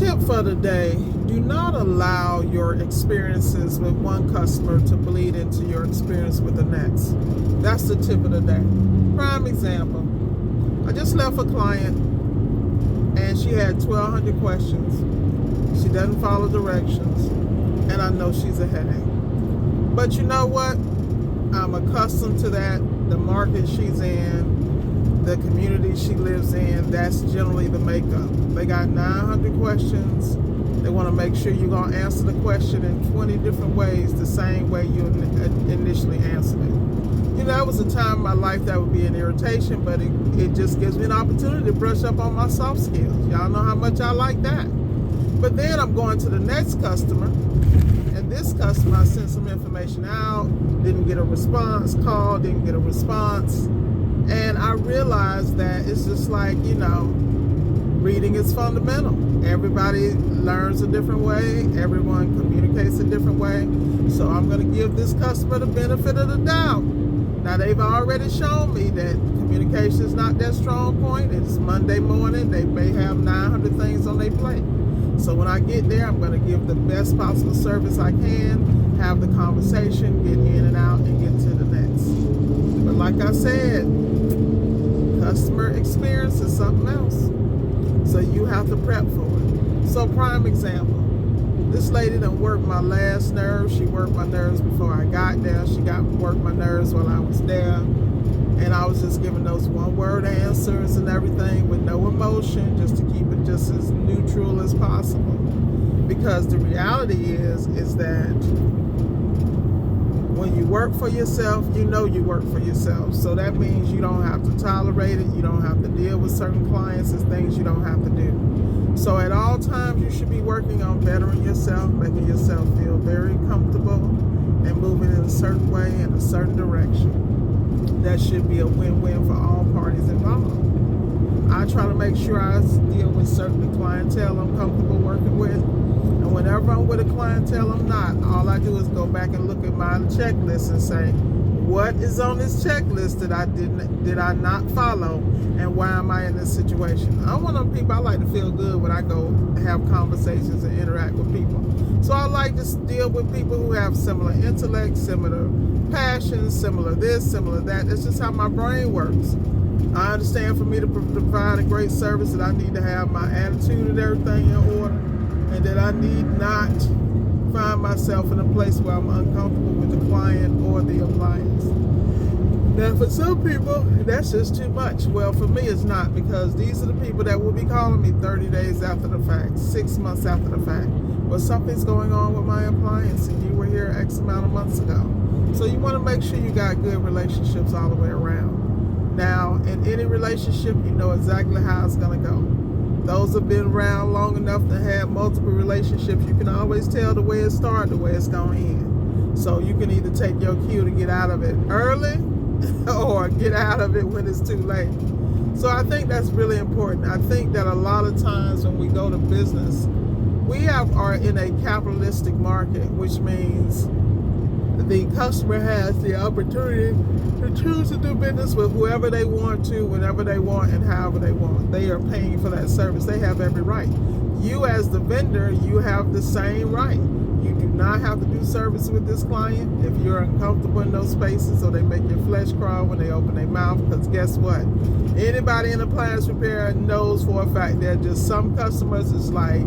tip for the day: do not allow your experiences with one customer to bleed into your experience with the next. That's the tip of the day. Prime example: I just left a client and she had 1,200 questions. She doesn't follow directions, and I know she's a headache. But you know what? I'm accustomed to that. The market she's in, the community she lives in, that's generally the makeup. They got 900 questions. They want to make sure you're going to answer the question in 20 different ways, the same way you initially answered it. You know, that was a time in my life that would be an irritation, but it just gives me an opportunity to brush up on my soft skills. Y'all know how much I like that. But then I'm going to the next customer, and this customer, I sent some information out, didn't get a response, called, didn't get a response. And I realized that it's just like, you know, reading is fundamental. Everybody learns a different way. Everyone communicates a different way. So I'm going to give this customer the benefit of the doubt. Now, they've already shown me that communication is not their strong point. It's Monday morning. They may have 900 things on their plate. So when I get there, I'm going to give the best possible service I can, have the conversation, get in and out, and get to the next. But like I said, customer experience is something else. So you have to prep for it. So prime example, this lady done worked my last nerve. She worked my nerves before I got there. She worked my nerves while I was there. And I was just giving those one-word answers and everything with no emotion, just to keep it just as neutral as possible. Because the reality is that when you work for yourself, you know you work for yourself. So that means you don't have to tolerate it. You don't have to deal with certain clients and things you don't have to do. So at all times, you should be working on bettering yourself, making yourself feel very comfortable, and moving in a certain way, in a certain direction. That should be a win-win for all parties involved. I try to make sure I deal with certain clientele I'm comfortable working with. And whenever I'm with a clientele I'm not, all I do is go back and look at my checklist and say, what is on this checklist that did I not follow, and why am I in this situation? I'm one of them people, I like to feel good when I go have conversations and interact with people. So I like to deal with people who have similar intellect, similar passions, similar this, similar that. That's just how my brain works. I understand for me to provide a great service that I need to have my attitude and everything in order, and that I need not find myself in a place where I'm uncomfortable with the client or the appliance. Now, for some people, that's just too much. Well, for me, it's not, because these are the people that will be calling me 30 days after the fact, 6 months after the fact. Well, something's going on with my appliance, and you were here X amount of months ago. So you want to make sure you got good relationships all the way around. Now, in any relationship, you know exactly how it's going to go. Those have been around long enough to have multiple relationships. You can always tell the way it started, the way it's going to end. So you can either take your cue to get out of it early or get out of it when it's too late. So I think that's really important. I think that a lot of times when we go to business, we are in a capitalistic market, which means the customer has the opportunity to choose to do business with whoever they want to, whenever they want, and however they want. They are paying for that service. They have every right. You as the vendor, you have the same right. You do not have to do service with this client if you're uncomfortable in those spaces, or they make your flesh crawl when they open their mouth, because guess what? Anybody in appliance repair knows for a fact there are just some customers, it's like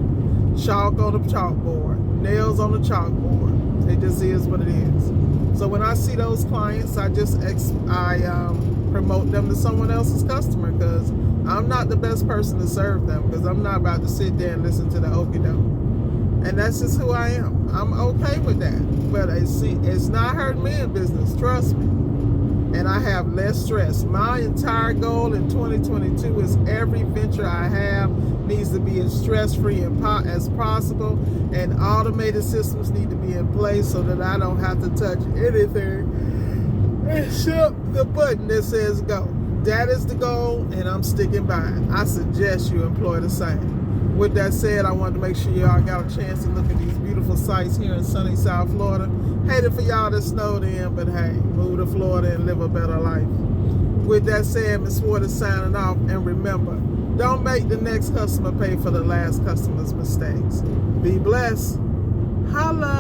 chalk on the chalkboard, nails on the chalkboard. It just is what it is. So when I see those clients, I promote them to someone else's customer, because I'm not the best person to serve them, because I'm not about to sit there and listen to the okie doke. And that's just who I am. I'm okay with that. But it's not hurting me in business, trust me. And I have less stress. My entire goal in 2022 is every venture I have needs to be as stress-free as possible, and automated systems need to be in place so that I don't have to touch anything except the button that says go. That is the goal, and I'm sticking by it. I suggest you employ the same. With that said, I wanted to make sure y'all got a chance to look at these beautiful sights here in sunny South Florida. Hated for y'all that snowed in, but hey, move to Florida and live a better life. With that said, Ms. Ward is signing off, and remember, Don't make the next customer pay for the last customer's mistakes. Be blessed. Holla.